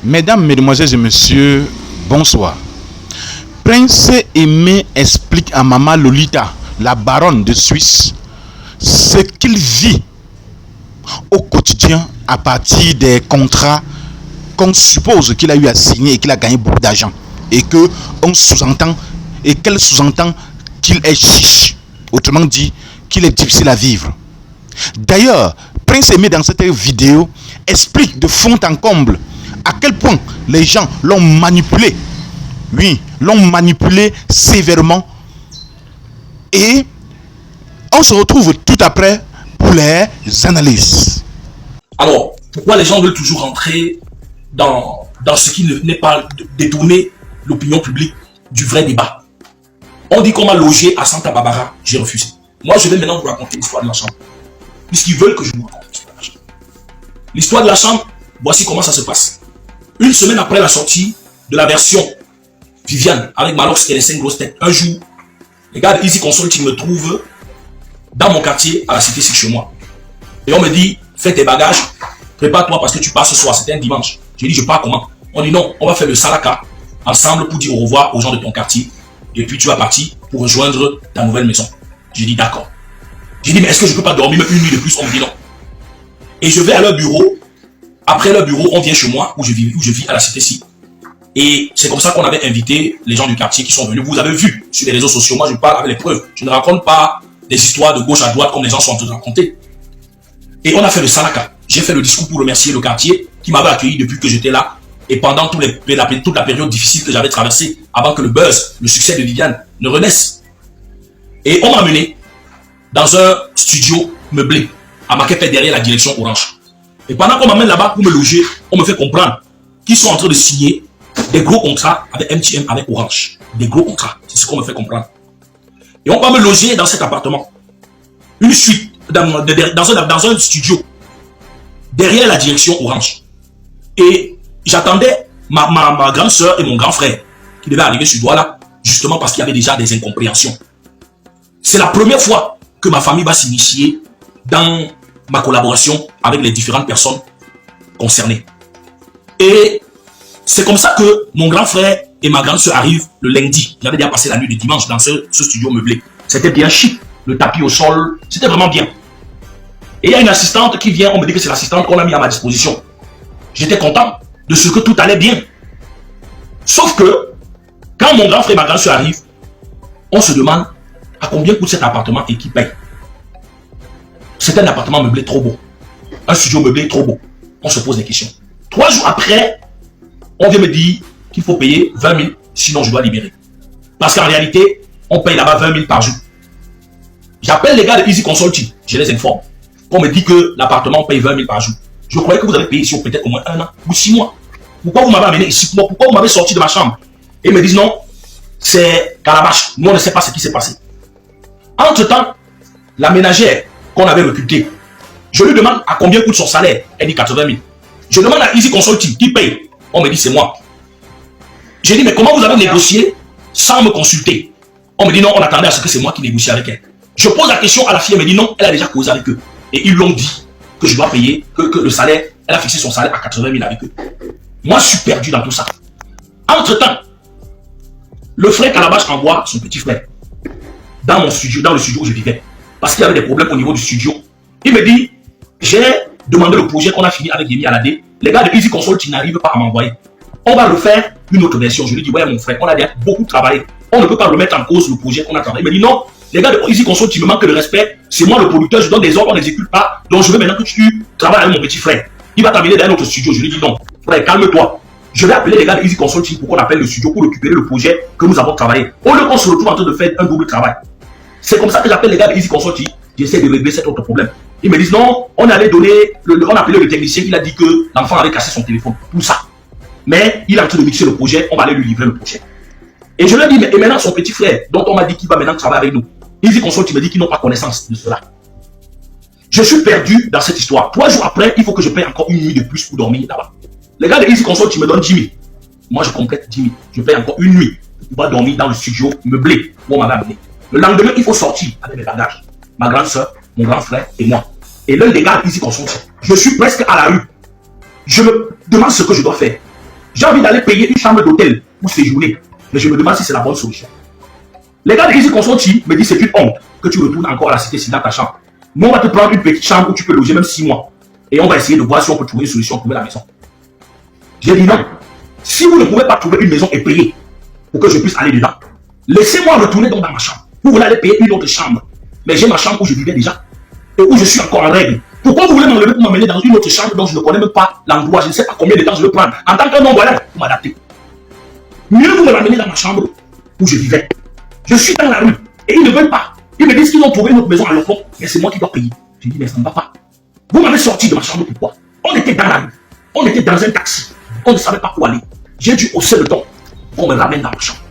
Mesdames, Mesdemoiselles et Messieurs, bonsoir. Prince Aimé explique à Maman Lolita, la baronne de Suisse, ce qu'il vit au quotidien à partir des contrats qu'on suppose qu'il a eu à signer et qu'il a gagné beaucoup d'argent. Et que on sous-entend, et qu'elle sous-entend qu'il est chiche. Autrement dit, qu'il est difficile à vivre. D'ailleurs, Prince Aimé dans cette vidéo explique de fond en comble à quel point les gens l'ont manipulé. Oui, l'ont manipulé sévèrement. Et on se retrouve tout après pour les analyses. Alors, pourquoi les gens veulent toujours rentrer dans ce qui n'est pas détourner l'opinion publique du vrai débat? On dit qu'on m'a logé à Santa Barbara, j'ai refusé. Moi, je vais maintenant vous raconter l'histoire de la chambre. Puisqu'ils veulent que je vous raconte l'histoire de la chambre. L'histoire de la chambre, voici comment ça se passe. Une semaine après la sortie de la version Viviane avec Malox et les 5 grosses têtes, un jour, les gars de Easy Consulting me trouvent dans mon quartier à la cité chez moi. Et on me dit, fais tes bagages, prépare-toi parce que tu pars ce soir, c'était un dimanche. J'ai dit, je pars comment? On dit non, on va faire le salaka ensemble pour dire au revoir aux gens de ton quartier. Et puis tu vas partir pour rejoindre ta nouvelle maison. J'ai dit d'accord. J'ai dit, mais est-ce que je peux pas dormir même une nuit de plus? On me dit non. Et je vais à leur bureau. Après leur bureau, on vient chez moi où je vis à la cité-ci. Et c'est comme ça qu'on avait invité les gens du quartier qui sont venus. Vous avez vu sur les réseaux sociaux, moi je parle avec les preuves. Je ne raconte pas des histoires de gauche à droite comme les gens sont en train de raconter. Et on a fait le salaka. J'ai fait le discours pour remercier le quartier qui m'avait accueilli depuis que j'étais là. Et pendant toute la période difficile que j'avais traversée avant que le buzz, le succès de Viviane ne renaisse. Et on m'a amené dans un studio meublé à Maquette derrière la direction Orange. Et pendant qu'on m'amène là-bas pour me loger, on me fait comprendre qu'ils sont en train de signer des gros contrats avec MTM, avec Orange. Des gros contrats. C'est ce qu'on me fait comprendre. Et on va me loger dans cet appartement. Une suite, dans un studio, derrière la direction Orange. Et j'attendais ma grande soeur et mon grand frère qui devaient arriver sur Douala, justement parce qu'il y avait déjà des incompréhensions. C'est la première fois que ma famille va s'initier dans ma collaboration avec les différentes personnes concernées. Et c'est comme ça que mon grand frère et ma grande soeur arrivent le lundi. J'avais déjà passé la nuit de dimanche dans ce studio meublé. C'était bien chic, le tapis au sol, c'était vraiment bien. Et il y a une assistante qui vient, on me dit que c'est l'assistante qu'on a mis à ma disposition. J'étais content de ce que tout allait bien. Sauf que, quand mon grand frère et ma grande soeur arrivent, on se demande à combien coûte cet appartement et qui paye. C'est un appartement meublé trop beau. Un studio meublé trop beau. On se pose des questions. 3 jours après, on vient me dire qu'il faut payer 20 000, sinon je dois libérer. Parce qu'en réalité, on paye là-bas 20 000 par jour. J'appelle les gars de Easy Consulting, je les informe. On me dit que l'appartement paye 20 000 par jour. Je croyais que vous avez payé ici peut-être au moins 1 an ou 6 mois. Pourquoi vous m'avez amené ici? Pourquoi vous m'avez sorti de ma chambre? Et ils me disent non, c'est Calabash. Nous on ne sait pas ce qui s'est passé. Entre-temps, la ménagère qu'on avait recrutée, je lui demande à combien coûte son salaire. Elle dit 80 000. Je demande à Easy Consulting qui paye. On me dit c'est moi. J'ai dit mais comment vous avez négocié sans me consulter? On me dit non, on attendait à ce que c'est moi qui négocie avec elle. Je pose la question à la fille, elle me dit non, elle a déjà causé avec eux. Et ils l'ont dit que je dois payer, que le salaire, elle a fixé son salaire à 80 000 avec eux. Moi je suis perdu dans tout ça. Entre-temps, le frère Calabash envoie son petit frère dans le studio où je vivais. Parce qu'il y avait des problèmes au niveau du studio. Il me dit, j'ai demandé le projet qu'on a fini avec Yemi Alade. Les gars de Easy Consulting n'arrivent pas à m'envoyer. On va refaire une autre version. Je lui dis, ouais mon frère, on a déjà beaucoup travaillé. On ne peut pas remettre en cause le projet qu'on a travaillé. Il me dit, non, les gars de Easy Consulting me manquent de respect. C'est moi le producteur, je donne des ordres, on n'exécute pas. Donc je veux maintenant que tu travailles avec mon petit frère. Il va t'amener dans un autre studio. Je lui dis, non, frère, calme-toi. Je vais appeler les gars de Easy Consulting pour qu'on appelle le studio pour récupérer le projet que nous avons travaillé. Au lieu qu'on se retrouve en train de faire un double travail. C'est comme ça que j'appelle les gars de Easy Consulting. J'essaie de régler cet autre problème. Ils me disent non, on allait donner, on a appelé le technicien, il a dit que l'enfant avait cassé son téléphone. Tout ça. Mais il est en train de mixer le projet, on va aller lui livrer le projet. Et je lui ai dit, mais et maintenant son petit frère, dont on m'a dit qu'il va maintenant travailler avec nous. Easy Consulting me dit qu'ils n'ont pas connaissance de cela. Je suis perdu dans cette histoire. 3 jours après, il faut que je paye encore une nuit de plus pour dormir là-bas. Les gars de Easy Consulting me donnent 10 000. Moi, je complète 10 000. Je paye encore une nuit pour pouvoir dormir dans le studio meublé où on m'avait amené. Le lendemain, il faut sortir avec mes bagages. Ma grande soeur, mon grand frère et moi. Et l'un des gars Easy Consulting. Je suis presque à la rue. Je me demande ce que je dois faire. J'ai envie d'aller payer une chambre d'hôtel pour séjourner. Mais je me demande si c'est la bonne solution. Les gars de Easy Consult Team me disent c'est une honte que tu retournes encore à la cité dans ta chambre. Nous, on va te prendre une petite chambre où tu peux loger même 6 mois. Et on va essayer de voir si on peut trouver une solution pour trouver la maison. J'ai dit non. Si vous ne pouvez pas trouver une maison et payer pour que je puisse aller dedans, laissez-moi retourner donc dans ma chambre. Vous voulez aller payer une autre chambre. Mais j'ai ma chambre où je vivais déjà. Et où je suis encore en règle. Pourquoi vous voulez m'enlever pour m'amener dans une autre chambre dont je ne connais même pas l'endroit? Je ne sais pas combien de temps je vais prendre. En tant que non-voyant, pour m'adapter. Mieux vous me ramener dans ma chambre où je vivais. Je suis dans la rue. Et ils ne veulent pas. Ils me disent qu'ils ont trouvé une autre maison à l'enfant. Mais c'est moi qui dois payer. Je dis mais ça ne va pas. Vous m'avez sorti de ma chambre pourquoi? On était dans la rue. On était dans un taxi. On ne savait pas où aller. J'ai dû hausser le ton. On me ramène dans ma chambre.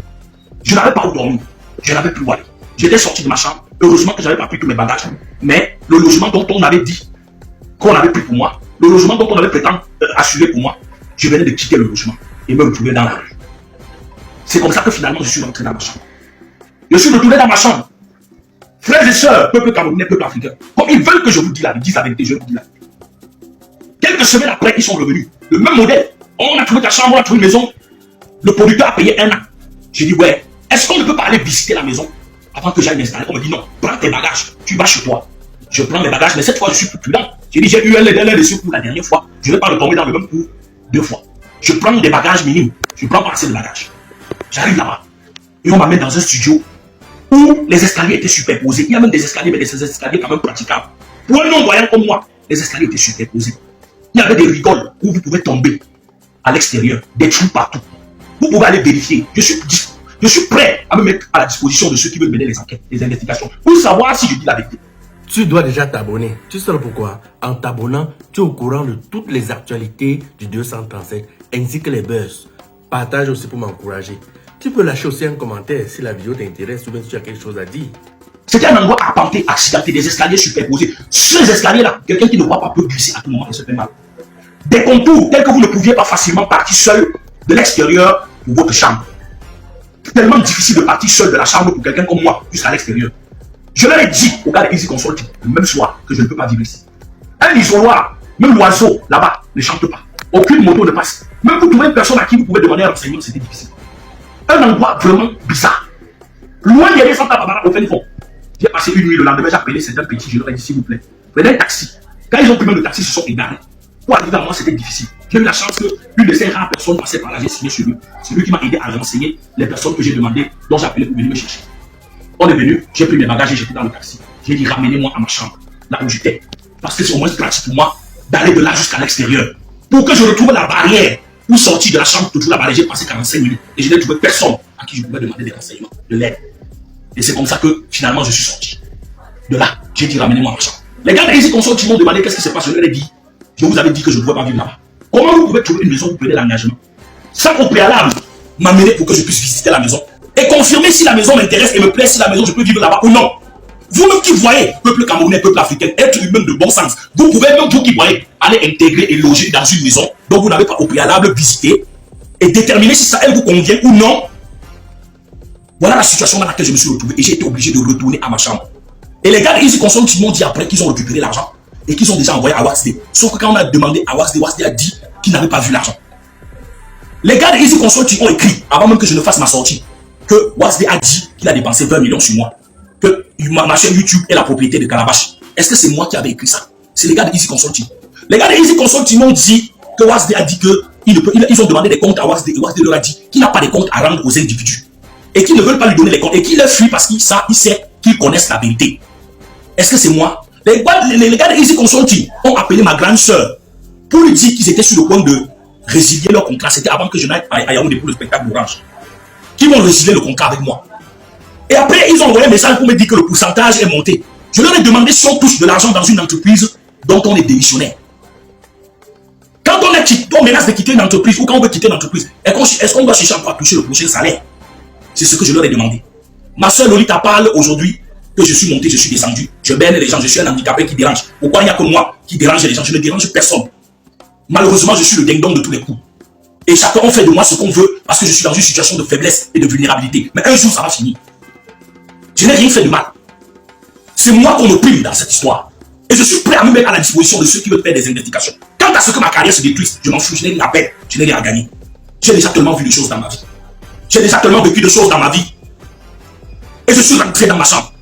Je n'avais pas où dormir. Je n'avais plus où aller. J'étais sorti de ma chambre. Heureusement que je n'avais pas pris tous mes bagages. Mais le logement dont on avait dit qu'on avait pris pour moi, le logement dont on avait prétendu assurer pour moi, je venais de quitter le logement et me retrouver dans la rue. C'est comme ça que finalement je suis rentré dans ma chambre. Je suis retourné dans ma chambre. Frères et sœurs, peuple camerounais, peuple africain, comme ils veulent que je vous dise la vérité, je vous dis la vérité. Quelques semaines après, ils sont revenus. Le même modèle. On a trouvé ta chambre, on a trouvé une maison. Le producteur a payé 1 an. J'ai dit, ouais, est-ce qu'on ne peut pas aller visiter la maison avant que j'aille m'installer? On me dit non, prends tes bagages, tu vas chez toi. Je prends mes bagages, mais cette fois je suis plus prudent. J'ai dit, j'ai eu un dessus pour la dernière fois. Je ne vais pas retomber dans le même coup 2 fois. Je prends des bagages minimes. Je prends pas assez de bagages. J'arrive là-bas. Et on m'amène dans un studio où les escaliers étaient superposés. Il y a même des escaliers, mais des escaliers quand même praticables. Pour un non-voyant comme moi, les escaliers étaient superposés. Il y avait des rigoles où vous pouvez tomber à l'extérieur, des trous partout. Vous pouvez aller vérifier. Je suis prêt à me mettre à la disposition de ceux qui veulent mener les enquêtes, les investigations, pour savoir si je dis la vérité. Tu dois déjà t'abonner. Tu sais pourquoi? En t'abonnant, tu es au courant de toutes les actualités du 237 ainsi que les buzz. Partage aussi pour m'encourager. Tu peux lâcher aussi un commentaire si la vidéo t'intéresse ou bien si tu as quelque chose à dire. C'était un endroit arpenté, accidenté, des escaliers superposés. Sur ces escaliers-là, quelqu'un qui ne voit pas peut glisser à tout moment et se fait mal. Des contours tels que vous ne pouviez pas facilement partir seul de l'extérieur pour votre chambre. Tellement difficile de partir seul de la chambre pour quelqu'un comme moi jusqu'à l'extérieur. Je leur ai dit au gars de Easy Consult le même soir que je ne peux pas vivre ici. Un isoloir, même l'oiseau là-bas ne chante pas. Aucune moto ne passe. Même pour trouver une personne à qui vous pouvez demander un renseignement, c'était difficile. Un endroit vraiment bizarre. Loin derrière Santa Barbara au fin fond. J'ai passé une nuit, le lendemain, j'ai appelé certains petits, je leur ai dit s'il vous plaît, prenez un taxi. Quand ils ont pris même le taxi, ils se sont égarés. Pour arriver à moi, c'était difficile. J'ai eu la chance qu'une de ces rares personnes passait par là, j'ai signé sur lui. C'est lui qui m'a aidé à renseigner les personnes que j'ai demandé, dont j'ai appelé pour venir me chercher. On est venu, j'ai pris mes bagages et j'étais dans le taxi. J'ai dit ramenez-moi à ma chambre, là où j'étais. Parce que c'est au moins pratique pour moi d'aller de là jusqu'à l'extérieur. Pour que je retrouve la barrière pour sortir de la chambre, pour trouver la barrière, j'ai passé 45 minutes. Et je n'ai trouvé personne à qui je pouvais demander des renseignements, de l'aide. Et c'est comme ça que finalement je suis sorti. De là, j'ai dit ramenez-moi à ma chambre. Les gars de Easy Consult m'ont demandé qu'est-ce qui se passe. Je leur ai dit, je vous avais dit que je ne pouvais pas vivre là-bas. Comment vous pouvez trouver une maison où vous prenez l'engagement sans au préalable m'amener pour que je puisse visiter la maison et confirmer si la maison m'intéresse et me plaît, si la maison je peux vivre là-bas ou non. Vous-même qui voyez, peuple camerounais, peuple africain, être humain de bon sens, vous pouvez même, vous qui voyez, aller intégrer et loger dans une maison dont vous n'avez pas au préalable visité et déterminer si ça elle vous convient ou non. Voilà la situation dans laquelle je me suis retrouvé et j'ai été obligé de retourner à ma chambre. Et les gars de Easy Consult m'ont dit après qu'ils ont récupéré l'argent et qu'ils ont déjà envoyé à Wasd. Sauf que quand on a demandé à Wasd, Wasd a dit qu'il n'avait pas vu l'argent. Les gars de Easy Consult ont écrit, avant même que je ne fasse ma sortie, que Wasd a dit qu'il a dépensé 20 millions sur moi. Que ma chaîne YouTube est la propriété de Calabash. Est-ce que c'est moi qui avais écrit ça? C'est les gars de Easy Consult. Les gars de Easy Consult m'ont dit que Wasd a dit qu'ils ont demandé des comptes à Wasd et Wasd leur a dit qu'il n'a pas de comptes à rendre aux individus. Et qu'ils ne veulent pas lui donner les comptes et qu'ils les fuient parce qu'il sait qu'ils connaissent la vérité. Est-ce que c'est moi? Les gars de Easy Consult ont appelé ma grande soeur pour lui dire qu'ils étaient sur le point de résilier leur contrat. C'était avant que je n'aille à Yaoundé pour le spectacle d'Orange. Qu'ils vont résilier le contrat avec moi. Et après, ils ont envoyé un message pour me dire que le pourcentage est monté. Je leur ai demandé si on touche de l'argent dans une entreprise dont on est démissionnaire. Quand on menace de quitter une entreprise ou quand on veut quitter une entreprise, est-ce qu'on doit chercher encore à toucher le prochain salaire? C'est ce que je leur ai demandé. Ma soeur Lolita parle aujourd'hui que je suis monté, je suis descendu. Je berne les gens, je suis un handicapé qui dérange. Pourquoi il n'y a que moi qui dérange les gens? Je ne dérange personne. Malheureusement, je suis le ding-dong de tous les coups. Et chacun fait de moi ce qu'on veut parce que je suis dans une situation de faiblesse et de vulnérabilité. Mais un jour, ça va finir. Je n'ai rien fait de mal. C'est moi qu'on opprime dans cette histoire. Et je suis prêt à me mettre à la disposition de ceux qui veulent faire des investigations. Quant à ce que ma carrière se détruise, je m'en fous, je n'ai rien à perdre, je n'ai rien à gagner. J'ai déjà tellement vu de choses dans ma vie. J'ai déjà tellement vécu de choses dans ma vie. Et je suis rentré dans ma chambre.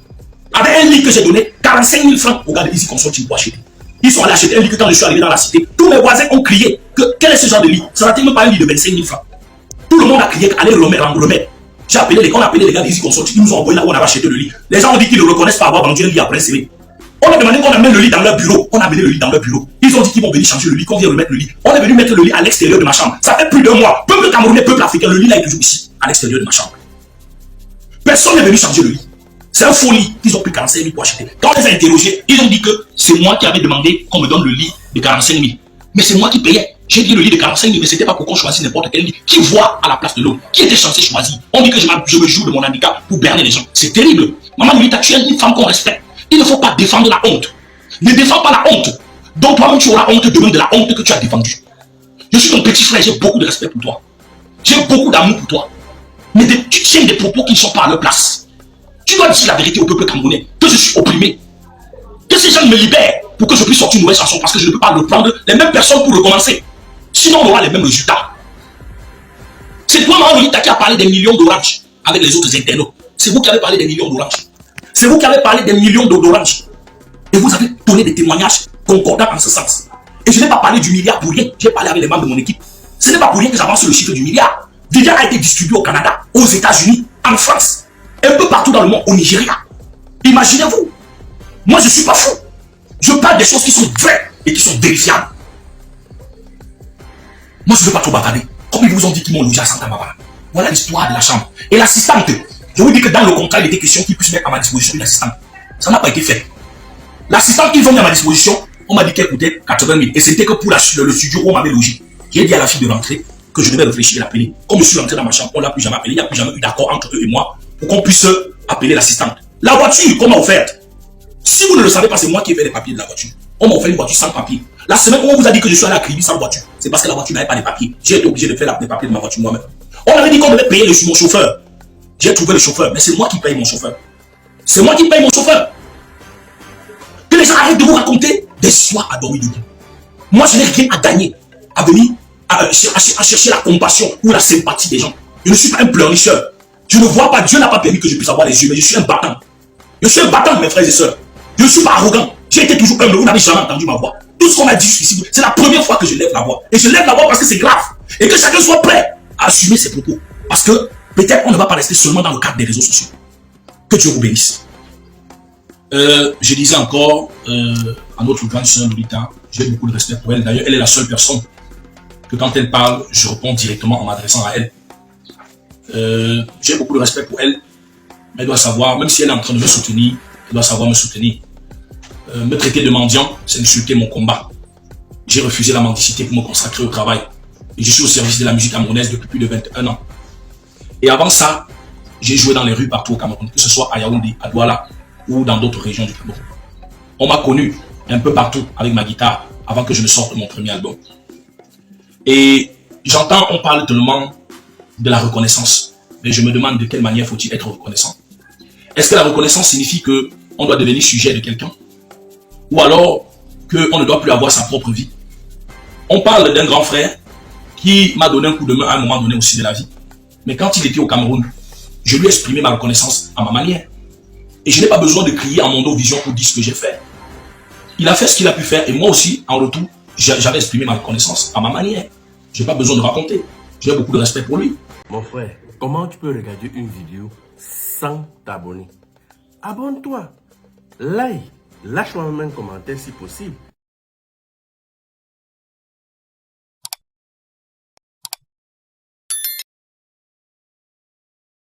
Avec un lit que j'ai donné 45 000 francs au gars de Easy Consulting pour acheter. Ils sont allés acheter un lit que quand je suis arrivé dans la cité, tous mes voisins ont crié que quel est ce genre de lit? Ça n'a même pas un lit de 25 000 francs. Tout le monde a crié allez le remettre, en remettre. J'ai appelé les, on a appelé les gars d'Easy Consulting, ils nous ont envoyé là où on avait acheté le lit. Les gens ont dit qu'ils ne reconnaissent pas avoir vendu un lit après CV. On a demandé qu'on amène le lit dans leur bureau. On a amené le lit dans leur bureau. Ils ont dit qu'ils vont venir changer le lit, qu'on vient remettre le lit. On est venu mettre le lit à l'extérieur de ma chambre. Ça fait plus d'1 mois. Peuple camerounais, peuple africain, le lit là est toujours ici, à l'extérieur de ma chambre. Personne n'est venu changer le lit. C'est un faux lit qu'ils ont pris 45 000 pour acheter. Quand on les a interrogés, ils ont dit que c'est moi qui avais demandé qu'on me donne le lit de 45 000. Mais c'est moi qui payais. J'ai dit le lit de 45 000, mais c'était pas pour qu'on choisisse n'importe quel lit. Qui voit à la place de l'autre? Qui était censé choisir? On dit que je me joue de mon handicap pour berner les gens. C'est terrible. Maman Lolita, tu es une femme qu'on respecte. Il ne faut pas défendre la honte. Ne défends pas la honte. Donc toi-même tu auras honte demain de la honte que tu as défendue. Je suis ton petit frère, j'ai beaucoup de respect pour toi. J'ai beaucoup d'amour pour toi. Mais tu tiens des propos qui ne sont pas à leur place. Tu dois dire la vérité au peuple camerounais, que je suis opprimé. Que ces gens me libèrent pour que je puisse sortir une nouvelle chanson parce que je ne peux pas reprendre les mêmes personnes pour recommencer. Sinon on aura les mêmes résultats. C'est toi, Maman Lolita, qui a parlé des millions d'oranges avec les autres internautes. C'est vous qui avez parlé des millions d'oranges. C'est vous qui avez parlé des millions d'oranges. Et vous avez donné des témoignages concordants en ce sens. Et je n'ai pas parlé du milliard pour rien. J'ai parlé avec les membres de mon équipe. Ce n'est pas pour rien que j'avance sur le chiffre du milliard. Vivian a été distribué au Canada, aux États-Unis, en France, un peu partout dans le monde, au Nigeria. Imaginez-vous. Moi, je ne suis pas fou. Je parle des choses qui sont vraies et qui sont vérifiables. Moi, je ne veux pas trop bavarder. Comme ils vous ont dit qu'ils m'ont logé à Santa Barbara. Voilà l'histoire de la chambre. Et l'assistante, je vous dis que dans le contrat, il était question qu'ils puissent mettre à ma disposition une assistante. Ça n'a pas été fait. L'assistante qu'ils ont mis à ma disposition, on m'a dit qu'elle coûtait 80 000. Et c'était que pour le studio où on m'avait logé. J'ai dit à la fille de rentrer que je devais réfléchir et l'appeler. Comme je suis rentré dans ma chambre, on ne l'a plus jamais appelé. Il n'y a plus jamais eu d'accord entre eux et moi pour qu'on puisse appeler l'assistante. La voiture qu'on m'a offerte, si vous ne le savez pas, c'est moi qui ai fait les papiers de la voiture. On m'a offert une voiture sans papier. La semaine où on vous a dit que je suis allé à Kribi sans voiture, c'est parce que la voiture n'avait pas les papiers. J'ai été obligé de faire les papiers de ma voiture moi-même. On avait dit qu'on devait payer mon chauffeur. J'ai trouvé le chauffeur, mais c'est moi qui paye mon chauffeur. C'est moi qui paye mon chauffeur. Que les gens arrêtent de vous raconter des histoires à dormir debout. Moi, je n'ai rien à gagner à venir à chercher la compassion ou la sympathie des gens. Je ne suis pas un pleurnicheur. Je ne vois pas, Dieu n'a pas permis que je puisse avoir les yeux, mais je suis un battant. Je suis un battant, mes frères et sœurs. Je ne suis pas arrogant. J'ai été toujours humble. Vous n'avez jamais entendu ma voix. Tout ce qu'on m'a dit jusqu'ici, c'est la première fois que je lève la voix. Et je lève la voix parce que c'est grave. Et que chacun soit prêt à assumer ses propos. Parce que peut-être on ne va pas rester seulement dans le cadre des réseaux sociaux. Que Dieu vous bénisse. Je disais encore à notre grande sœur Lolita, j'ai beaucoup de respect pour elle. D'ailleurs, elle est la seule personne que quand elle parle, je réponds directement en m'adressant à elle. J'ai beaucoup de respect pour elle. Mais elle doit savoir, même si elle est en train de me soutenir, elle doit savoir me soutenir. Me traiter de mendiant, c'est insulter mon combat. J'ai refusé la mendicité pour me consacrer au travail. Et je suis au service de la musique camerounaise depuis plus de 21 ans. Et avant ça, j'ai joué dans les rues partout au Cameroun, que ce soit à Yaoundé, à Douala ou dans d'autres régions du Cameroun. On m'a connu un peu partout avec ma guitare avant que je ne sorte mon premier album. Et j'entends, on parle tellement de la reconnaissance. Mais je me demande de quelle manière faut-il être reconnaissant. Est-ce que la reconnaissance signifie qu'on doit devenir sujet de quelqu'un? Ou alors qu'on ne doit plus avoir sa propre vie? On parle d'un grand frère qui m'a donné un coup de main à un moment donné aussi de la vie. Mais quand il était au Cameroun, je lui ai exprimé ma reconnaissance à ma manière. Et je n'ai pas besoin de crier en mon dos vision pour dire ce que j'ai fait. Il a fait ce qu'il a pu faire et moi aussi, en retour, j'avais exprimé ma reconnaissance à ma manière. Je n'ai pas besoin de raconter. J'ai beaucoup de respect pour lui. Mon frère, comment tu peux regarder une vidéo sans t'abonner? Abonne-toi, like, lâche-moi même un commentaire si possible.